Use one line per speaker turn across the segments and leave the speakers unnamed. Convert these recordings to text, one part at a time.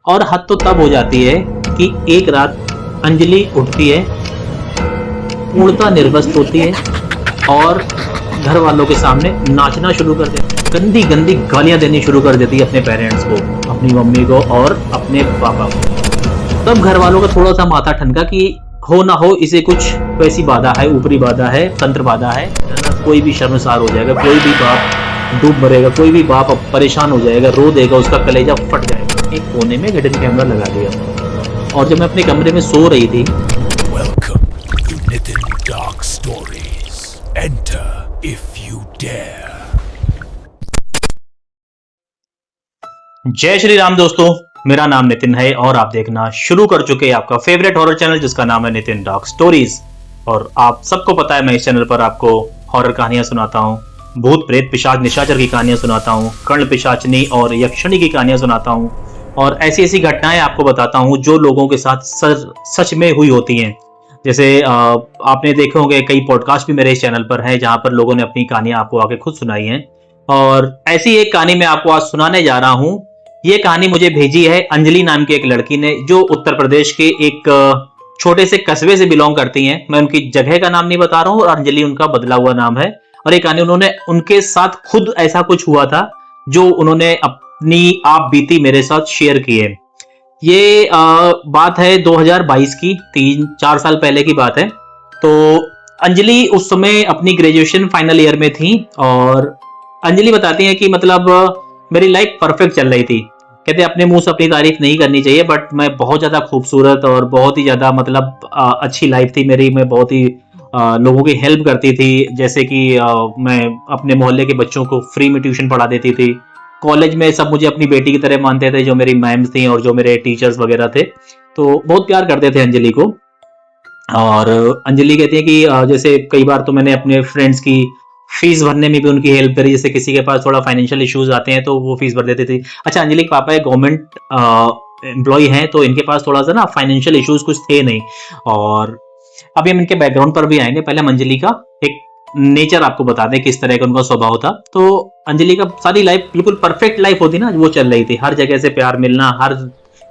और हद तो तब हो जाती है कि एक रात अंजलि उठती है, पूर्णतः निर्वस्त्र होती है और घर वालों के सामने नाचना शुरू कर देती है, गंदी गंदी गालियां देनी शुरू कर देती है अपने पेरेंट्स को, अपनी मम्मी को और अपने पापा को। तब घर वालों का थोड़ा सा माथा ठनका कि हो ना हो इसे कुछ वैसी बाधा है, ऊपरी बाधा है, तंत्र बाधा है, कोई भी शर्मसार हो जाएगा, कोई भी बाप डूब मरेगा, कोई भी बाप परेशान हो जाएगा, रो देगा, उसका कलेजा फट जाएगा। एक कोने में हिडन कैमरा लगा दिया और जब मैं अपने कमरे में सो रही थी,
Welcome to Nitin Dark Stories. Enter if you dare.
जय श्री राम दोस्तों, मेरा नाम नितिन है और आप देखना शुरू कर चुके हैं आपका फेवरेट हॉरर चैनल जिसका नाम है नितिन डार्क स्टोरीज। और आप सबको पता है मैं इस चैनल पर आपको हॉरर कहानियां सुनाता हूं, भूत प्रेत पिशाच निशाचर की कहानियां सुनाता हूं, कर्ण पिशाचनी और यक्षिणी की कहानियां सुनाता हूं और ऐसी ऐसी घटनाएं आपको बताता हूं जो लोगों के साथ सच में हुई होती हैं। जैसे आपने देखे होंगे कई पॉडकास्ट भी मेरे इस चैनल पर हैं जहां पर लोगों ने अपनी कहानियां आपको आके खुद सुनाई हैं और ऐसी एक कहानी मैं आपको आज सुनाने जा रहा हूं। ये कहानी मुझे भेजी है अंजलि नाम की एक लड़की ने जो उत्तर प्रदेश के एक छोटे से कस्बे से बिलोंग करती हैं। मैं उनकी जगह का नाम नहीं बता रहा हूं और अंजलि उनका बदला हुआ नाम है। और ये कहानी उन्होंने उनके साथ खुद ऐसा कुछ हुआ था जो उन्होंने अपनी आप बीती मेरे साथ शेयर की है। ये बात है 2022 की, 3-4 साल पहले की बात है। तो अंजलि उस समय अपनी ग्रेजुएशन फाइनल ईयर में थी और अंजलि बताती है कि मतलब मेरी लाइफ परफेक्ट चल रही थी। कहते अपने मुंह से अपनी तारीफ नहीं करनी चाहिए बट मैं बहुत ज्यादा खूबसूरत और बहुत ही ज्यादा मतलब अच्छी लाइफ थी मेरी। मैं बहुत ही लोगों की हेल्प करती थी, जैसे कि मैं अपने मोहल्ले के बच्चों को फ्री में ट्यूशन पढ़ा देती थी। कॉलेज में सब मुझे अपनी बेटी की तरह मानते थे, जो मेरी मैम्स थी और जो मेरे टीचर्स वगैरह थे, तो बहुत प्यार करते थे अंजलि को। और अंजलि कहती है कि जैसे कई बार तो मैंने अपने फ्रेंड्स की फीस भरने में भी उनकी हेल्प करी। जैसे किसी के पास थोड़ा फाइनेंशियल इश्यूज आते हैं तो वो फीस भर देती थी। अच्छा, अंजलि के पापा एक गवर्नमेंट एम्प्लॉय हैं तो इनके पास थोड़ा सा ना फाइनेंशियल इश्यूज कुछ थे नहीं। और अभी हम इनके बैकग्राउंड पर भी आएंगे, पहले हम अंजलि का एक नेचर आपको बता दें किस तरह का उनका स्वभाव था। तो अंजलि का सारी लाइफ बिल्कुल परफेक्ट लाइफ होती ना, वो चल रही थी। हर जगह से प्यार मिलना, हर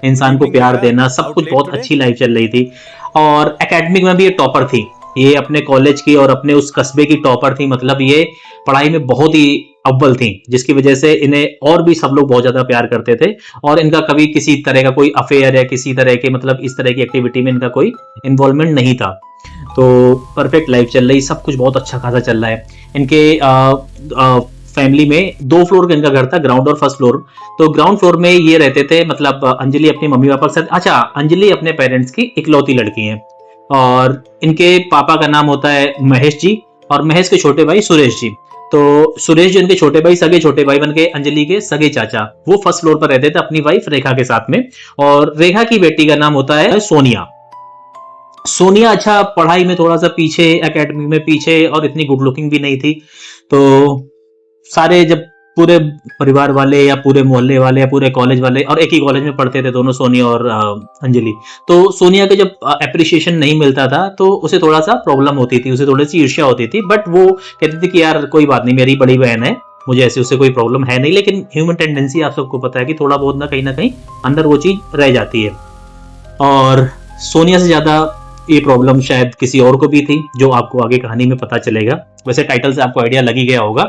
इंसान को प्यार देना, सब कुछ बहुत अच्छी लाइफ चल रही थी। और एकेडमिक में भी ये टॉपर थी, ये अपने कॉलेज की और अपने उस कस्बे की टॉपर थी। मतलब ये पढ़ाई में बहुत ही अव्वल थी, जिसकी वजह से इन्हें और भी सब लोग बहुत ज्यादा प्यार करते थे। और इनका कभी किसी तरह का कोई अफेयर या किसी तरह के मतलब इस तरह की एक्टिविटी में इनका कोई इन्वॉल्वमेंट नहीं था। तो परफेक्ट लाइफ चल रही, सब कुछ बहुत अच्छा खासा चल रहा है। इनके फैमिली में 2 फ्लोर का इनका घर था, ग्राउंड और फर्स्ट फ्लोर। तो ग्राउंड फ्लोर में ये रहते थे, मतलब अंजलि अपने मम्मी पापा के साथ। अच्छा, अंजलि अपने पेरेंट्स की इकलौती लड़की है और इनके पापा का नाम होता है महेश जी और महेश के छोटे भाई सुरेश जी। तो सुरेश जी उनके छोटे भाई, सगे छोटे भाई बन के अंजलि के सगे चाचा। वो फर्स्ट फ्लोर पर रहते थे अपनी वाइफ रेखा के साथ में। और रेखा की बेटी का नाम होता है सोनिया। सोनिया अच्छा पढ़ाई में थोड़ा सा पीछे, एकेडमी में पीछे और इतनी गुड लुकिंग भी नहीं थी। तो सारे जब पूरे परिवार वाले या पूरे मोहल्ले वाले या पूरे कॉलेज वाले, और एक ही कॉलेज में पढ़ते थे दोनों, सोनिया और अंजलि। तो सोनिया के जब अप्रिशिएशन नहीं मिलता था तो उसे थोड़ा सा प्रॉब्लम होती थी, उसे थोड़ी सी ईर्ष्या होती थी। बट वो कहती थी कि यार कोई बात नहीं, मेरी बड़ी बहन है, मुझे ऐसे उससे कोई प्रॉब्लम है नहीं। लेकिन ह्यूमन टेंडेंसी आप सबको पता है कि थोड़ा बहुत ना कहीं अंदर वो चीज रह जाती है। और सोनिया से ज्यादा ये प्रॉब्लम शायद किसी और को भी थी, जो आपको आगे कहानी में पता चलेगा। वैसे टाइटल से आपको आइडिया लग ही गया होगा।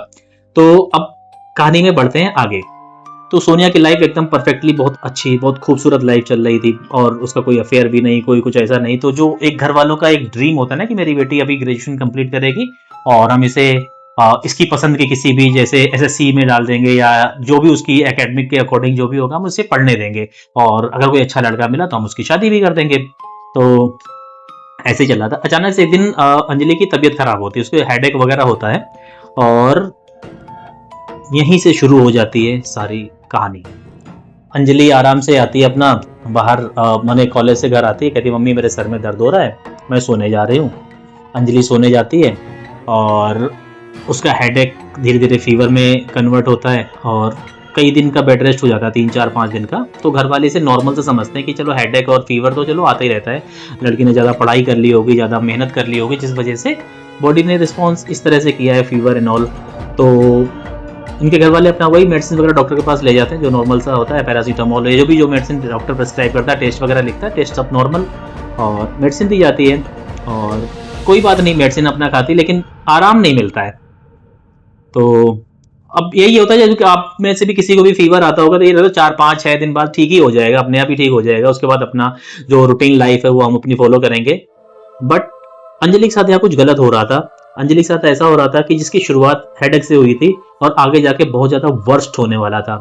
तो अब कहानी में बढ़ते हैं आगे। तो सोनिया की लाइफ एकदम परफेक्टली बहुत अच्छी, बहुत खूबसूरत लाइफ चल रही थी और उसका कोई अफेयर भी नहीं, कोई कुछ ऐसा नहीं। तो जो एक घर वालों का एक ड्रीम होता है ना कि मेरी बेटी अभी ग्रेजुएशन कंप्लीट करेगी और हम इसे इसकी पसंद के किसी भी जैसे एसएससी में डाल देंगे या जो भी उसकी एकेडमिक के अकॉर्डिंग जो भी होगा हम उसे पढ़ने देंगे, और अगर कोई अच्छा लड़का मिला तो हम उसकी शादी भी कर देंगे। तो ऐसे ही चल रहा था। अचानक से एक दिन अंजलि की तबीयत खराब होती है, उसको हेडेक वगैरह होता है और यहीं से शुरू हो जाती है सारी कहानी। अंजलि आराम से आती है अपना बाहर, मैंने कॉलेज से घर आती है, कहती मम्मी मेरे सर में दर्द हो रहा है, मैं सोने जा रही हूँ। अंजलि सोने जाती है और उसका हेडेक धीरे धीरे फीवर में कन्वर्ट होता है और कई दिन का बेड रेस्ट हो जाता है, 3-4-5 दिन का। तो घर वाले इसे नॉर्मल से समझते हैं कि चलो हेडेक और फीवर तो चलो आता ही रहता है, लड़की ने ज़्यादा पढ़ाई कर ली होगी, ज़्यादा मेहनत कर ली होगी, जिस वजह से बॉडी ने रिस्पॉन्स इस तरह से किया है, फीवर एंड ऑल। तो इनके घर वाले अपना वही मेडिसिन वगैरह डॉक्टर के पास ले जाते हैं, जो नॉर्मल सा होता है, पैरासीटामोल है, जो मेडिसिन डॉक्टर प्रेस्क्राइब करता है, टेस्ट वगैरह लिखता है, टेस्ट सब नॉर्मल, और मेडिसिन दी जाती है और कोई बात नहीं, मेडिसिन अपना खाती, लेकिन आराम नहीं मिलता है। तो अब यही होता है कि आप में से भी किसी को भी फीवर आता होगा तो ये 4-5-6 दिन बाद ठीक ही हो जाएगा, अपने आप ही ठीक हो जाएगा, उसके बाद अपना जो रूटीन लाइफ है वो हम अपनी फॉलो करेंगे। बट अंजलि के साथ यहाँ कुछ गलत हो रहा था। अंजलि के साथ ऐसा हो रहा था कि जिसकी शुरुआत हेडेक से हुई थी और आगे जाके बहुत ज्यादा वर्स्ट होने वाला था।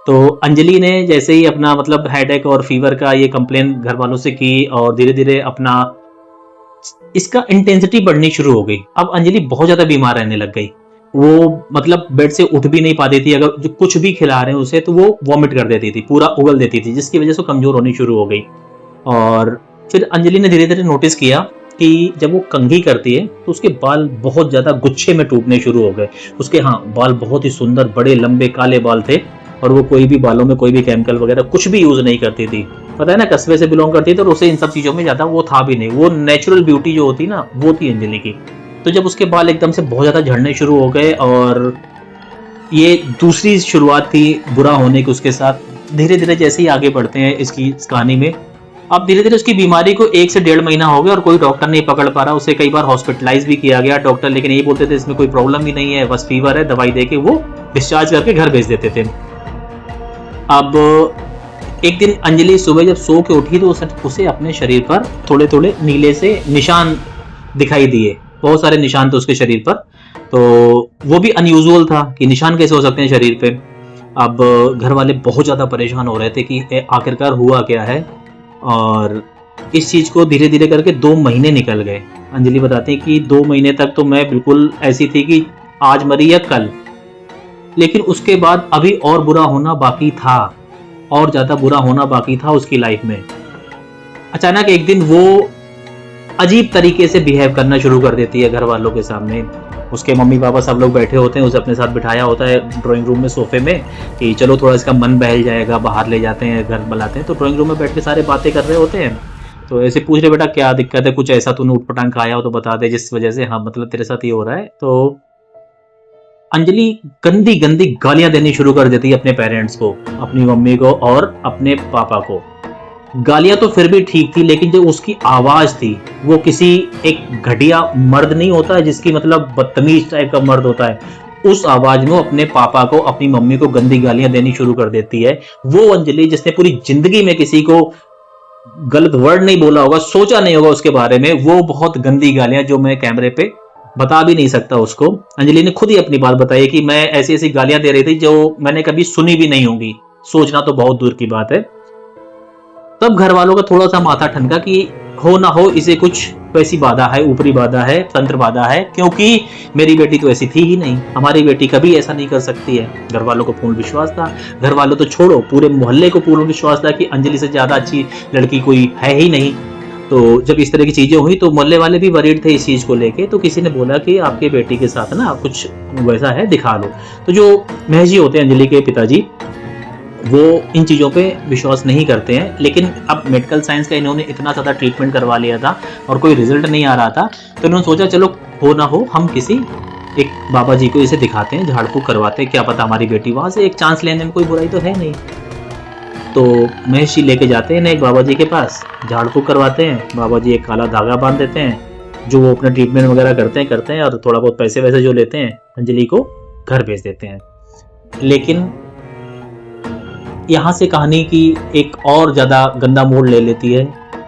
तो अंजलि ने जैसे ही अपना मतलब हेडेक और फीवर का ये कंप्लेन घर वालों से की और धीरे धीरे अपना इसका इंटेंसिटी बढ़नी शुरू हो गई। अब अंजलि बहुत ज्यादा बीमार रहने लग गई। वो मतलब बेड से उठ भी नहीं पाती थी, अगर जो कुछ भी खिला रहे हैं उसे तो वो वॉमिट कर देती थी, पूरा उगल देती थी, जिसकी वजह से कमजोर होनी शुरू हो गई। और फिर अंजलि ने धीरे धीरे नोटिस किया कि जब वो कंघी करती है तो उसके बाल बहुत ज्यादा गुच्छे में टूटने शुरू हो गए। उसके बाल बहुत ही सुंदर बड़े लंबे काले बाल थे और वो कोई भी बालों में कोई भी केमिकल वगैरह कुछ भी यूज नहीं करती थी। पता है ना, कस्बे से बिलोंग करती थी तो उसे इन सब चीजों में ज्यादा वो था भी नहीं, वो नेचुरल ब्यूटी जो होती ना वो थी अंजलि की। तो जब उसके बाल एकदम से बहुत ज्यादा झड़ने शुरू हो गए और ये दूसरी शुरुआत थी बुरा होने की उसके साथ। धीरे धीरे जैसे ही आगे बढ़ते हैं इसकी कहानी में, अब धीरे धीरे उसकी बीमारी को 1 से 1.5 महीना हो गया और कोई डॉक्टर नहीं पकड़ पा रहा। उसे कई बार हॉस्पिटलाइज भी किया गया डॉक्टर, लेकिन यही बोलते थे इसमें कोई प्रॉब्लम ही नहीं है, बस फीवर है, दवाई देके वो डिस्चार्ज करके घर भेज देते थे। अब एक दिन अंजलि सुबह जब सो के उठी तो उसे अपने शरीर पर थोड़े थोड़े नीले से निशान दिखाई दिए, बहुत सारे निशान थे उसके शरीर पर। तो वो भी अनयूजुअल था कि निशान कैसे हो सकते हैं शरीर पे। अब घर वाले बहुत ज्यादा परेशान हो रहे थे कि आखिरकार हुआ क्या है, और इस चीज को धीरे धीरे करके 2 महीने निकल गए। अंजलि बताती है कि 2 महीने तक तो मैं बिल्कुल ऐसी थी कि आज मरी या कल, लेकिन उसके बाद अभी और बुरा होना बाकी था, और ज्यादा बुरा होना बाकी था उसकी लाइफ में। अचानक एक दिन वो अजीब तरीके से बिहेव करना शुरू कर देती है घर वालों के सामने। उसके मम्मी पापा सब लोग बैठे होते हैं, उसे अपने साथ बिठाया होता है ड्राइंग रूम में सोफे में कि चलो थोड़ा इसका मन बहल जाएगा, बाहर ले जाते हैं, घर बुलाते हैं। तो ड्राइंग रूम में बैठ के सारे बातें कर रहे होते हैं। तो ऐसे पूछ रहे बेटा क्या दिक्कत है, कुछ ऐसा तूने उठपटांग खाया हो तो बता दे जिस वजह से मतलब तेरे साथ ये हो रहा है। तो अंजलि गंदी गंदी गालियां देनी शुरू कर देती है अपने पेरेंट्स को, अपनी मम्मी को और अपने पापा को। गालियां तो फिर भी ठीक थी, लेकिन जो उसकी आवाज थी वो किसी एक घटिया मर्द नहीं होता है जिसकी मतलब बदतमीज टाइप का मर्द होता है, उस आवाज में अपने पापा को अपनी मम्मी को गंदी गालियां देनी शुरू कर देती है। वो अंजलि जिसने पूरी जिंदगी में किसी को गलत वर्ड नहीं बोला होगा, सोचा नहीं होगा उसके बारे में, वो बहुत गंदी गालियां जो मैं कैमरे पे बता भी नहीं सकता उसको। अंजलि ने खुद ही अपनी बात बताई कि मैं ऐसी ऐसी गालियां दे रही थी जो मैंने कभी सुनी भी नहीं होंगी, सोचना तो बहुत दूर की बात है। तब घर वालों का थोड़ा सा माथा ठनका कि हो ना हो इसे कुछ वैसी बाधा है, ऊपरी बाधा है, तंत्र बाधा है, क्योंकि मेरी बेटी तो ऐसी थी ही नहीं, हमारी बेटी कभी ऐसा नहीं कर सकती है। घर वालों को पूर्ण विश्वास था, घर वालों तो छोड़ो पूरे मोहल्ले को पूर्ण विश्वास था कि अंजलि से ज्यादा अच्छी लड़की कोई है ही नहीं। तो जब इस तरह की चीजें हुई तो मोहल्ले वाले भी वरीड थे इस चीज को लेके। तो किसी ने बोला कि आपके बेटी के साथ ना कुछ वैसा है, दिखा लो। तो जो महजी होते हैं अंजलि के पिताजी, वो इन चीज़ों पे विश्वास नहीं करते हैं, लेकिन अब मेडिकल साइंस का इन्होंने इतना ज़्यादा ट्रीटमेंट करवा लिया था और कोई रिजल्ट नहीं आ रहा था, तो इन्होंने सोचा चलो हो ना हो हम किसी एक बाबा जी को इसे दिखाते हैं, झाड़ फूक करवाते हैं, क्या पता हमारी बेटी वहाँ से एक चांस लेने में कोई बुराई तो है नहीं। तो महेश जी लेके जाते हैं ना एक बाबा जी के पास, झाड़ फूक करवाते हैं, बाबा जी एक काला धागा बांध देते हैं, जो वो अपना ट्रीटमेंट वगैरह करते हैं और थोड़ा बहुत पैसे वैसे जो लेते हैं अंजलि को घर भेज देते हैं। लेकिन यहाँ से कहानी की एक और ज़्यादा गंदा मोड़ ले लेती है।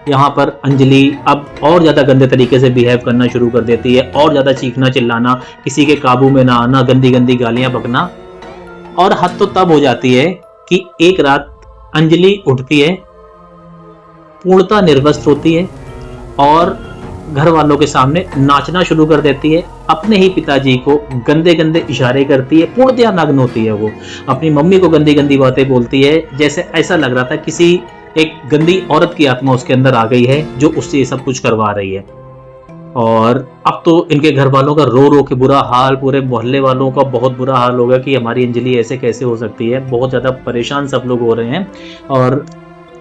यहाँ पर अंजलि अब और ज़्यादा गंदे तरीके से बिहेव करना शुरू कर देती है, और ज़्यादा चीखना चिल्लाना, किसी के काबू में ना आना, गंदी गंदी गालियाँ बकना। और हद तो तब हो जाती है कि एक रात अंजलि उठती है, पूर्णतः निर्वस्त्र होती है और घर वालों के सामने नाचना शुरू कर देती है, अपने ही पिताजी को गंदे गंदे इशारे करती है, पूर्णतः नग्न होती है। वो अपनी मम्मी को गंदी गंदी बातें बोलती है, जैसे ऐसा लग रहा था किसी एक गंदी औरत की आत्मा उसके अंदर आ गई है जो उससे ये सब कुछ करवा रही है। और अब तो इनके घर वालों का रो रो के बुरा हाल, पूरे मोहल्ले वालों का बहुत बुरा हाल होगा कि हमारी अंजलि ऐसे कैसे हो सकती है। बहुत ज्यादा परेशान सब लोग हो रहे हैं। और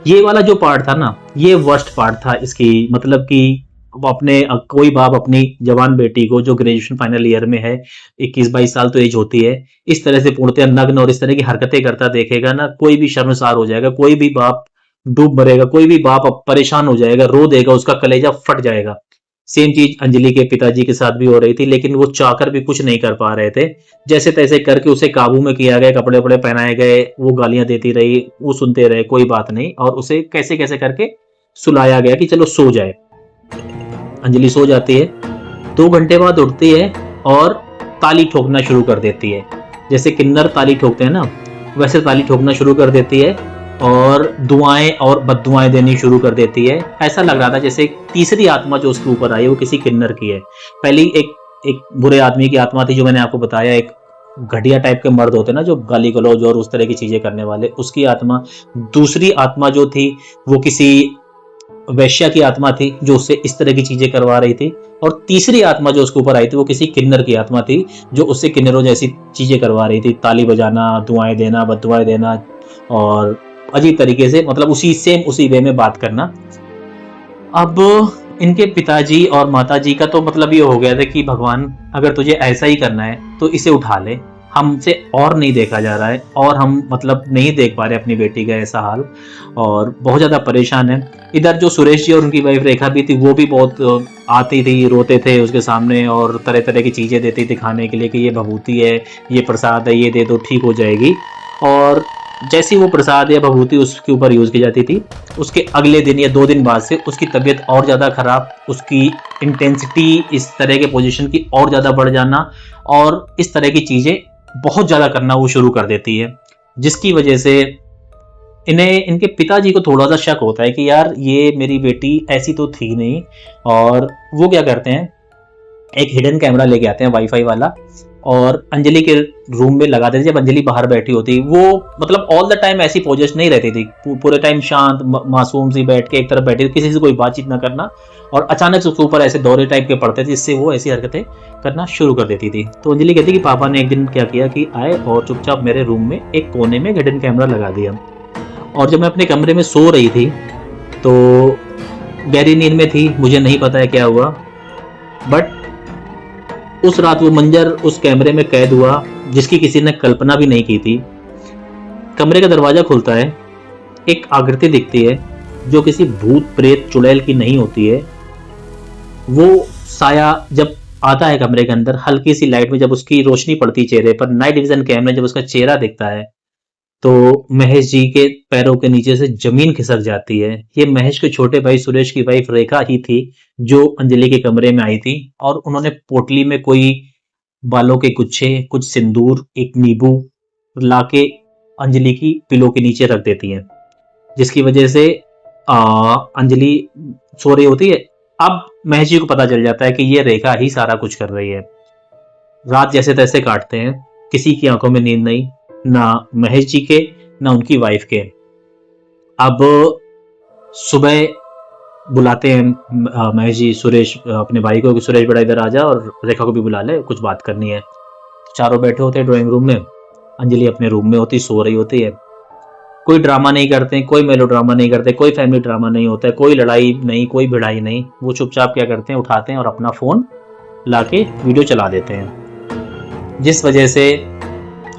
ये वाला जो पार्ट था ना, ये वर्स्ट पार्ट था इसकी, मतलब कि कोई बाप अपनी जवान बेटी को जो ग्रेजुएशन फाइनल ईयर में है, 21-22 साल तो एज होती है, इस तरह से पूर्णतः नग्न और इस तरह की हरकतें करता देखेगा ना, कोई भी शर्मसार हो जाएगा, कोई भी बाप डूब मरेगा, कोई भी बाप अब परेशान हो जाएगा, रो देगा, उसका कलेजा फट जाएगा। सेम चीज अंजलि के पिताजी के साथ भी हो रही थी, लेकिन वो चाहकर भी कुछ नहीं कर पा रहे थे। जैसे तैसे करके उसे काबू में किया गया, कपड़े वपड़े पहनाए गए, वो गालियां देती रही, वो सुनते रहे, कोई बात नहीं, और उसे कैसे कैसे करके सुलाया गया कि चलो सो जाए। अंजलि सो जाती है, 2 घंटे बाद उठती है और ताली ठोकना शुरू कर देती है। जैसे किन्नर ताली ठोकते हैं ना, वैसे ताली ठोकना शुरू कर देती है और दुआएं और बद्दुआएं देनी शुरू कर देती है। ऐसा लग रहा था जैसे तीसरी आत्मा जो उसके ऊपर आई है वो किसी किन्नर की है। पहली एक बुरे आदमी की आत्मा थी, जो मैंने आपको बताया, एक घटिया टाइप के मर्द होते हैं ना, जो गाली गलौज और उस तरह की चीजें करने वाले, उसकी आत्मा। दूसरी आत्मा जो थी वो किसी वैश्या की आत्मा थी, जो उससे इस तरह की चीजें करवा रही थी। और तीसरी आत्मा जो उसके ऊपर आई थी वो किसी किन्नर की आत्मा थी, जो उससे किन्नरों जैसी चीजें करवा रही थी, ताली बजाना, दुआएं देना, बद्दुआएं देना, और अजीब तरीके से, मतलब उसी वे में बात करना। अब इनके पिताजी और माताजी का तो मतलब ये हो गया था कि भगवान, अगर तुझे ऐसा ही करना है तो इसे उठा ले, हमसे और नहीं देखा जा रहा है, और हम मतलब नहीं देख पा रहे अपनी बेटी का ऐसा हाल, और बहुत ज़्यादा परेशान है। इधर जो सुरेश जी और उनकी वाइफ रेखा भी थी, वो भी बहुत आती थी, रोते थे उसके सामने और तरह तरह की चीज़ें देती थी खाने के लिए कि ये भभूति है, ये प्रसाद है, ये दे दो, ठीक हो जाएगी। और जैसी वो प्रसाद या भभूति उसके ऊपर यूज़ की जाती थी, उसके अगले दिन या 2 दिन बाद से उसकी तबीयत और ज़्यादा खराब, उसकी इंटेंसिटी इस तरह के पोजीशन की और ज़्यादा बढ़ जाना, और इस तरह की चीज़ें बहुत ज़्यादा करना वो शुरू कर देती है, जिसकी वजह से इनके पिताजी को थोड़ा सा शक होता है कि यार ये मेरी बेटी ऐसी तो थी नहीं। और वो क्या करते हैं, एक हिडन कैमरा लेके आते हैं वाईफाई वाला, और अंजलि के रूम में लगा देते। जब अंजलि बाहर बैठी होती, वो मतलब ऑल द टाइम ऐसी पोजिशन नहीं रहती थी, पूरे टाइम शांत मासूम सी बैठ के एक तरफ बैठी, किसी से कोई बातचीत ना करना, और अचानक से उसके ऊपर ऐसे दौरे टाइप के पड़ते थे, जिससे वो ऐसी हरकतें करना शुरू कर देती थी। तो अंजलि कहती कि पापा ने एक दिन क्या किया कि आए और चुपचाप मेरे रूम में एक कोने में हिडन कैमरा लगा दिया, और जब मैं अपने कमरे में सो रही थी तो गहरी नींद में थी, मुझे नहीं पता है क्या हुआ, बट उस रात वो मंजर उस कैमरे में कैद हुआ जिसकी किसी ने कल्पना भी नहीं की थी। कमरे का दरवाजा खुलता है, एक आकृति दिखती है जो किसी भूत प्रेत चुड़ैल की नहीं होती है। वो साया जब आता है कमरे के अंदर, हल्की सी लाइट में जब उसकी रोशनी पड़ती चेहरे पर, नाइट विजन कैमरे जब उसका चेहरा दिखता है, तो महेश जी के पैरों के नीचे से जमीन खिसक जाती है। ये महेश के छोटे भाई सुरेश की वाइफ रेखा ही थी, जो अंजलि के कमरे में आई थी, और उन्होंने पोटली में कोई बालों के गुच्छे, कुछ सिंदूर, एक नींबू लाके अंजलि की पिलो के नीचे रख देती हैं, जिसकी वजह से अंजलि सो रही होती है। अब महेश जी को पता चल जाता है कि ये रेखा ही सारा कुछ कर रही है। रात जैसे तैसे काटते हैं, किसी की आंखों में नींद नहीं, ना महेश जी के, ना उनकी वाइफ के। अब सुबह बुलाते हैं महेश जी सुरेश अपने भाई को कि सुरेश बड़ा इधर आ जा, और रेखा को भी बुला ले, कुछ बात करनी है। चारों बैठे होते हैं ड्राइंग रूम में, अंजलि अपने रूम में होती, सो रही होती है। कोई ड्रामा नहीं करते, कोई मेलो ड्रामा नहीं करते, कोई फैमिली ड्रामा नहीं होता है, कोई लड़ाई नहीं, कोई भिड़ाई नहीं। वो चुपचाप क्या करते हैं, उठाते हैं और अपना फोन लाके वीडियो चला देते हैं। जिस वजह से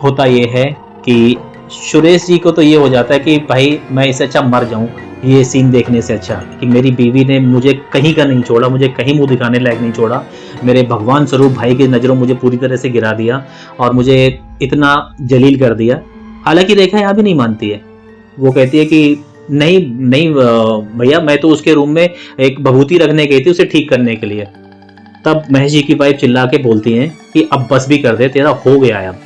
होता ये है कि सुरेश जी को तो ये हो जाता है कि भाई मैं इससे अच्छा मर जाऊं, ये सीन देखने से अच्छा कि मेरी बीवी ने मुझे कहीं का नहीं छोड़ा, मुझे कहीं मुंह दिखाने लायक नहीं छोड़ा, मेरे भगवान स्वरूप भाई की नज़रों मुझे पूरी तरह से गिरा दिया और मुझे इतना जलील कर दिया। हालांकि रेखा यहाँ भी नहीं मानती है, वो कहती है कि नहीं नहीं भैया, मैं तो उसके रूम में एक भभूति रखने गई थी उसे ठीक करने के लिए। तब महेश जी की वाइफ चिल्ला के बोलती हैं कि अब बस भी कर दे, तेरा हो गया है। अब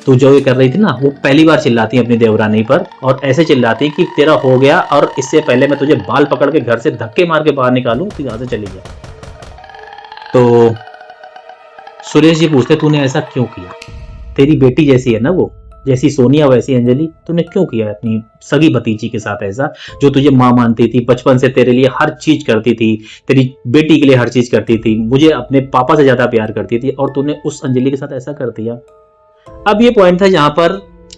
तू जो ये कर रही थी ना, वो पहली बार चिल्लाती है अपनी देवरानी पर, और ऐसे चिल्लाती कि तेरा हो गया, और इससे पहले मैं तुझे बाल पकड़ के घर से धक्के मार के बाहर निकालूं, तू यहाँ से चली जा। तो सुरेश जी पूछते, तूने ऐसा क्यों किया? तेरी बेटी जैसी है ना वो, जैसी सोनिया वैसी अंजलि, तूने क्यों किया अपनी सगी भतीजी के साथ ऐसा, जो तुझे माँ मानती थी, बचपन से तेरे लिए हर चीज करती थी, तेरी बेटी के लिए हर चीज करती थी, मुझे अपने पापा से ज्यादा प्यार करती थी, और तूने उस अंजलि के साथ ऐसा कर दिया। अब ये पॉइंट था जहां पर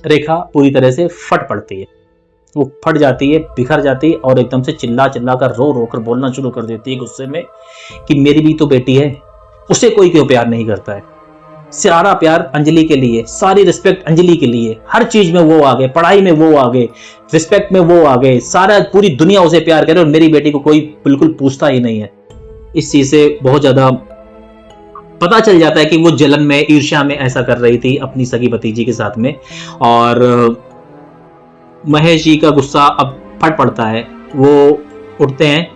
रेखा पूरी तरह से फट पड़ती है। वो फट जाती है, बिखर जाती है और एकदम से चिल्ला चिल्ला कर रो रो कर बोलना शुरू कर देती है गुस्से में कि मेरी भी तो बेटी है, उसे कोई क्यों प्यार नहीं करता है। सारा प्यार अंजलि के लिए, सारी रिस्पेक्ट अंजलि के लिए, हर चीज में वो आगे, पढ़ाई में वो आगे, रिस्पेक्ट में वो आगे, सारा पूरी दुनिया उसे प्यार करे और मेरी बेटी को कोई बिल्कुल पूछता ही नहीं है। इस चीज से बहुत ज्यादा पता चल जाता है कि वो जलन में, ईर्ष्या में ऐसा कर रही थी अपनी सगी भतीजी के साथ में। और महेश जी का गुस्सा अब फट पड़ता है, वो उठते हैं,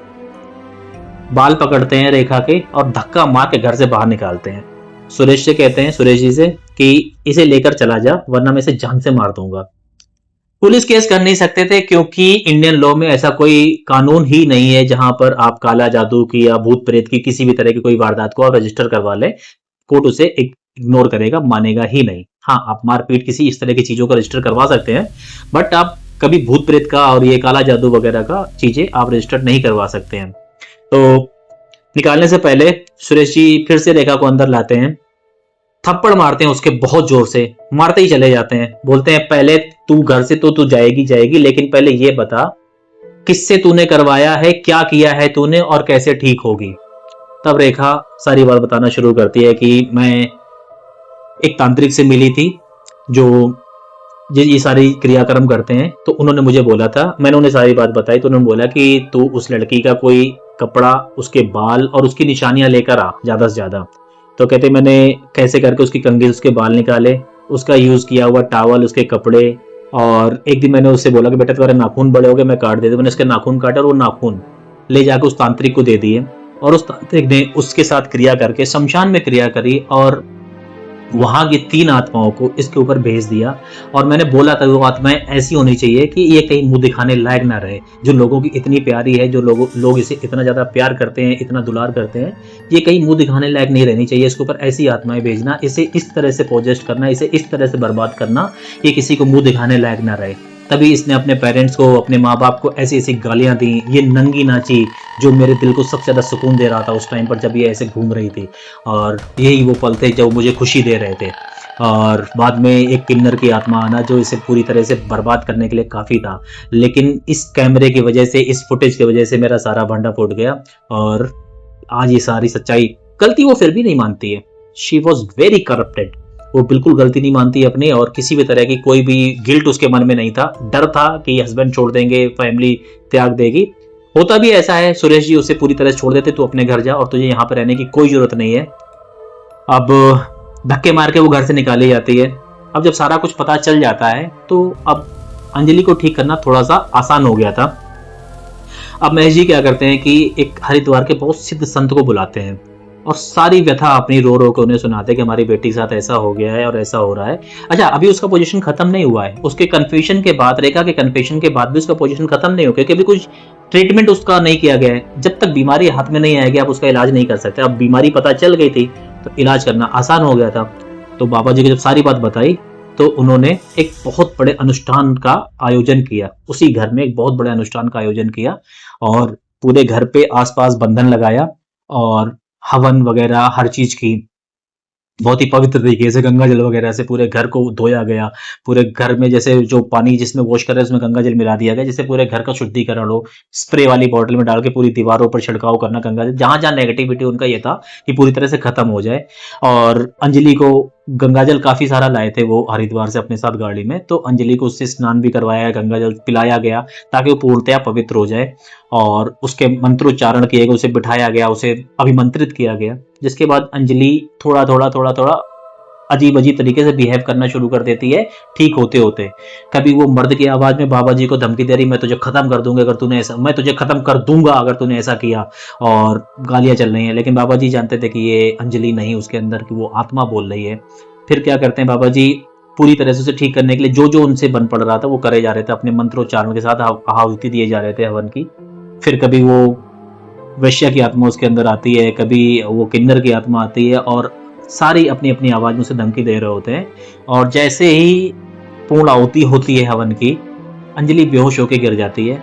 बाल पकड़ते हैं रेखा के और धक्का मार के घर से बाहर निकालते हैं। सुरेश से कहते हैं, सुरेश जी से, कि इसे लेकर चला जा वरना मैं इसे जान से मार दूंगा। पुलिस केस कर नहीं सकते थे क्योंकि इंडियन लॉ में ऐसा कोई कानून ही नहीं है जहां पर आप काला जादू की या भूत प्रेत की किसी भी तरह की कोई वारदात को आप रजिस्टर करवा लें, कोर्ट उसे इग्नोर करेगा, मानेगा ही नहीं। हाँ, आप मारपीट किसी इस तरह की चीजों को रजिस्टर करवा सकते हैं, बट आप कभी भूत प्रेत का और ये काला जादू वगैरह का चीजें आप रजिस्टर नहीं करवा सकते हैं। तो निकालने से पहले सुरेश जी फिर से रेखा को अंदर लाते हैं, थप्पड़ मारते हैं उसके बहुत जोर से, मारते ही चले जाते हैं। बोलते हैं पहले तू घर से तो तू जाएगी, लेकिन पहले ये बता किससे तूने करवाया है, क्या किया है तूने और कैसे ठीक होगी। तब रेखा सारी बात बताना शुरू करती है कि मैं एक तांत्रिक से मिली थी जो ये सारी क्रियाक्रम करते हैं, तो उन्होंने मुझे बोला था, मैंने उन्हें सारी बात बताई, तो उन्होंने बोला कि तू उस लड़की का कोई कपड़ा, उसके बाल और उसकी निशानियां लेकर आ ज्यादा से ज्यादा। तो कहते मैंने कैसे करके उसकी कंघी, उसके बाल निकाले, उसका यूज किया हुआ टावल, उसके कपड़े, और एक दिन मैंने उससे बोला कि बेटा तुम्हारे नाखून बड़े हो गए, मैं काट देता। मैंने उसके नाखून काटे और वो नाखून ले जाकर उस तांत्रिक को दे दिए और उस तांत्रिक ने उसके साथ क्रिया करके शमशान में क्रिया करी और वहां की 3 आत्माओं को इसके ऊपर भेज दिया। और मैंने बोला था वो आत्माएं ऐसी होनी चाहिए कि ये कहीं मुंह दिखाने लायक ना रहे, जो लोगों की इतनी प्यारी है, जो लोग इसे इतना ज्यादा प्यार करते हैं, इतना दुलार करते हैं, ये कहीं मुंह दिखाने लायक नहीं रहनी चाहिए। इसके ऊपर ऐसी आत्माएं भेजना, इसे इस तरह से पोजेस्ट करना, इसे इस तरह से बर्बाद करना, ये किसी को मुंह दिखाने लायक ना रहे। तभी इसने अपने पेरेंट्स को, अपने माँ बाप को ऐसी ऐसी गालियां दी, ये नंगी नाची, जो मेरे दिल को सबसे ज्यादा सुकून दे रहा था उस टाइम पर जब ये ऐसे घूम रही थी। और यही वो पल थे जब मुझे खुशी दे रहे थे। और बाद में एक किन्नर की आत्मा आना जो इसे पूरी तरह से बर्बाद करने के लिए काफी था, लेकिन इस कैमरे की वजह से, इस फुटेज की वजह से मेरा सारा भंडा फूट गया और आज ये सारी सच्चाई। गलती वो फिर भी नहीं मानती है, शी वॉज वेरी करप्टेड, वो बिल्कुल गलती नहीं मानती अपनी, और किसी भी तरह की कोई भी गिल्ट उसके मन में नहीं था। डर था कि हस्बैंड छोड़ देंगे, फैमिली त्याग देगी। होता भी ऐसा है, सुरेश जी उसे पूरी तरह से छोड़ देते, तू अपने घर जा और तुझे यहाँ पर रहने की कोई जरूरत नहीं है। अब धक्के मार के वो घर से निकाली जाती है। अब जब सारा कुछ पता चल जाता है तो अब अंजलि को ठीक करना थोड़ा सा आसान हो गया था। अब महेश जी क्या करते हैं कि एक हरिद्वार के बहुत सिद्ध संत को बुलाते हैं और सारी व्यथा अपनी रो रो के उन्हें सुनाते हैं कि हमारी बेटी के साथ ऐसा हो गया है और ऐसा हो रहा है। अच्छा, अभी उसका पोजीशन खत्म नहीं हुआ है, उसके कन्फेशन के बाद, रेखा के कन्फेशन के बाद भी उसका पोजीशन खत्म नहीं हो, क्योंकि अभी कुछ ट्रीटमेंट उसका नहीं किया गया है। जब तक बीमारी हाथ में नहीं आएगी आप उसका इलाज नहीं कर सकते। अब बीमारी पता चल गई थी तो इलाज करना आसान हो गया था। तो बाबा जी को जब सारी बात बताई तो उन्होंने एक बहुत बड़े अनुष्ठान का आयोजन किया, उसी घर में एक बहुत बड़े अनुष्ठान का आयोजन किया और पूरे घर पे आसपास बंधन लगाया और हवन वगैरह हर चीज की बहुत ही पवित्र तरीके से गंगा जल वगैरह से पूरे घर को धोया गया। पूरे घर में जैसे जो पानी जिसमें वॉश कर रहे हैं उसमें गंगा जल मिला दिया गया, जिससे पूरे घर का शुद्धिकरण हो। स्प्रे वाली बोतल में डाल के पूरी दीवारों पर छिड़काव करना गंगा जल, जहां जहां नेगेटिविटी उनका ये था कि पूरी तरह से खत्म हो जाए। और अंजलि को गंगा जल काफी सारा लाए थे वो हरिद्वार से अपने साथ गाड़ी में, तो अंजलि को उससे स्नान भी करवाया, गंगा जल पिलाया गया ताकि वो पूर्णतया पवित्र हो जाए। और उसके मंत्रोच्चारण किए गए, उसे बिठाया गया, उसे अभिमंत्रित किया गया। जिसके बाद अंजलि थोड़ा थोड़ा अजीब अजीब तरीके से बिहेव करना शुरू कर देती है ठीक होते होते। कभी वो मर्द की आवाज में बाबा जी को धमकी दे रही, मैं तुझे खत्म कर दूंगा अगर तूने ऐसा, मैं तुझे खत्म कर दूंगा अगर तूने ऐसा किया, और गालियां चल रही हैं। लेकिन बाबा जी जानते थे कि ये अंजलि नहीं, उसके अंदर की वो आत्मा बोल रही है। फिर क्या करते हैं बाबा जी, पूरी तरह से उसे ठीक करने के लिए जो जो उनसे बन पड़ रहा था वो करे जा रहे थे, अपने मंत्रोच्चारण के साथ आहुति दिए जा रहे थे हवन की। फिर कभी वो वैश्या की आत्मा उसके अंदर आती है, कभी वो किन्नर की आत्मा आती है, और सारी अपनी अपनी आवाज में उसे धमकी दे रहे होते हैं। और जैसे ही पूर्ण आहुति होती है हवन की, अंजलि बेहोश होकर गिर जाती है।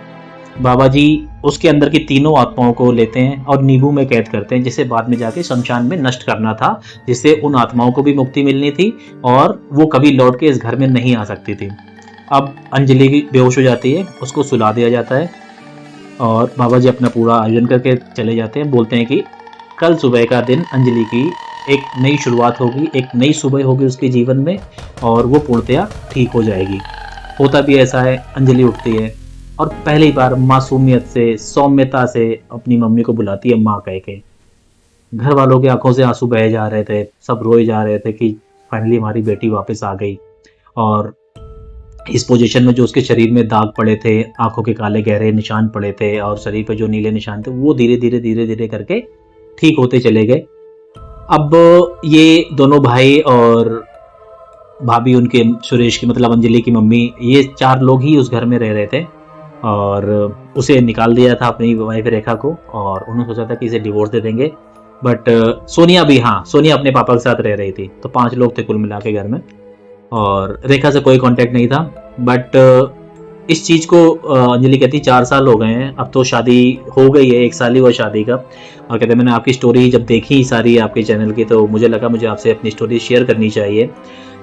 बाबा जी उसके अंदर की तीनों आत्माओं को लेते हैं और नींबू में कैद करते हैं, जिसे बाद में जाके शमशान में नष्ट करना था, जिससे उन आत्माओं को भी मुक्ति मिलनी थी और वो कभी लौट के इस घर में नहीं आ सकती थी। अब अंजलि बेहोश हो जाती है, उसको सुला दिया जाता है और बाबा जी अपना पूरा आयोजन करके चले जाते हैं। बोलते हैं कि कल सुबह का दिन अंजलि की एक नई शुरुआत होगी, एक नई सुबह होगी उसके जीवन में और वो पूर्णतया ठीक हो जाएगी। होता भी ऐसा है, अंजलि उठती है और पहली बार मासूमियत से, सौम्यता से अपनी मम्मी को बुलाती है माँ कह के। घर वालों की आंखों से आंसू बहे जा रहे थे, सब रोए जा रहे थे कि फाइनली हमारी बेटी वापस आ गई। और इस पोजीशन में जो उसके शरीर में दाग पड़े थे, आंखों के काले गहरे निशान पड़े थे और शरीर पे जो नीले निशान थे, वो धीरे धीरे करके ठीक होते चले गए। अब ये दोनों भाई और भाभी उनके, सुरेश की मतलब अंजलि की मम्मी, ये 4 लोग ही उस घर में रह रहे थे और उसे निकाल दिया था अपनी वाइफ रेखा को और उन्होंने सोचा था कि इसे डिवोर्स दे देंगे। बट सोनिया भी, हाँ सोनिया अपने पापा के साथ रह रही थी, तो 5 लोग थे कुल मिला के घर में और रेखा से कोई कांटेक्ट नहीं था। बट इस चीज़ को अंजलि कहती 4 साल हो गए हैं, अब तो शादी हो गई है, 1 साल ही हुआ शादी का। और कहते मैंने आपकी स्टोरी जब देखी सारी आपके चैनल की, तो मुझे लगा मुझे आपसे अपनी स्टोरी शेयर करनी चाहिए।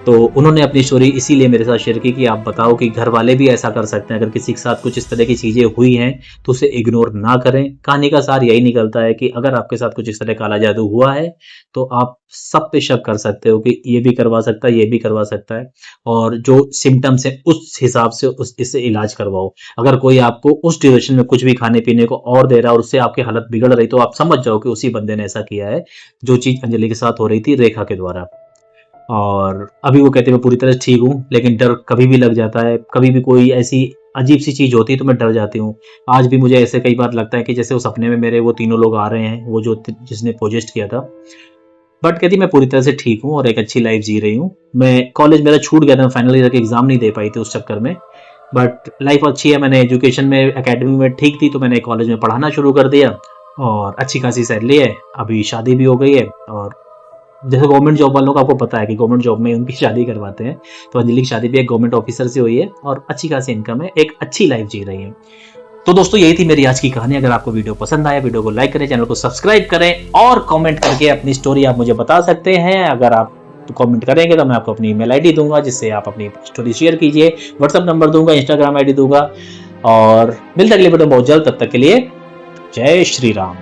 तो उन्होंने अपनी स्टोरी इसीलिए मेरे साथ शेयर की कि आप बताओ कि घर वाले भी ऐसा कर सकते हैं, अगर किसी के साथ कुछ इस तरह की चीज़ें हुई हैं तो उसे इग्नोर ना करें। कहानी का सार यही निकलता है कि अगर आपके साथ कुछ इस तरह काला जादू हुआ है तो आप सब पे शक कर सकते हो कि ये भी करवा सकता है, ये भी करवा सकता है, और जो सिम्टम्स है उस हिसाब से इससे इलाज करवाओ। अगर कोई आपको उस ड्यूरेशन में कुछ भी खाने पीने को और दे रहा है और उससे आपकी हालत बिगड़ रही, तो आप समझ जाओ कि उसी बंदे ने ऐसा किया है, जो चीज़ अंजलि के साथ हो रही थी रेखा के द्वारा। और अभी वो कहते हैं मैं पूरी तरह ठीक हूँ, लेकिन डर कभी भी लग जाता है, कभी भी कोई ऐसी अजीब सी चीज़ होती है तो मैं डर जाती हूँ। आज भी मुझे ऐसे कई बार लगता है कि जैसे वो सपने में मेरे वो तीनों लोग आ रहे हैं, वो जो जिसने पोजेस्ट किया था। बट कहती मैं पूरी तरह से ठीक हूँ और एक अच्छी लाइफ जी रही हूँ। मैं कॉलेज मेरा छूट गया था, फाइनल ईयर के एग्जाम नहीं दे पाई थी उस चक्कर में, बट लाइफ अच्छी है। मैंने एजुकेशन में, एकेडमी में ठीक थी, तो मैंने कॉलेज में पढ़ाना शुरू कर दिया और अच्छी खासी सैलरी है, अभी शादी भी हो गई है। और जैसे गवर्नमेंट जॉब वालों का आपको पता है कि गवर्नमेंट जॉब में उनकी शादी करवाते हैं, तो अंजलि की शादी भी एक गवर्नमेंट ऑफिसर से हुई है और अच्छी खासी इनकम है, एक अच्छी लाइफ जी रही है। तो दोस्तों यही थी मेरी आज की कहानी। अगर आपको वीडियो पसंद आया, वीडियो को लाइक करें, चैनल को सब्सक्राइब करें और कमेंट करके अपनी स्टोरी आप मुझे बता सकते हैं। अगर आप कमेंट करेंगे तो मैं आपको अपनी ईमेल आईडी दूंगा, जिससे आप अपनी स्टोरी शेयर कीजिए, व्हाट्सएप नंबर दूंगा, इंस्टाग्राम आईडी दूंगा और मिलते अगले वीडियो बहुत जल्द। तब तक के लिए जय श्री राम।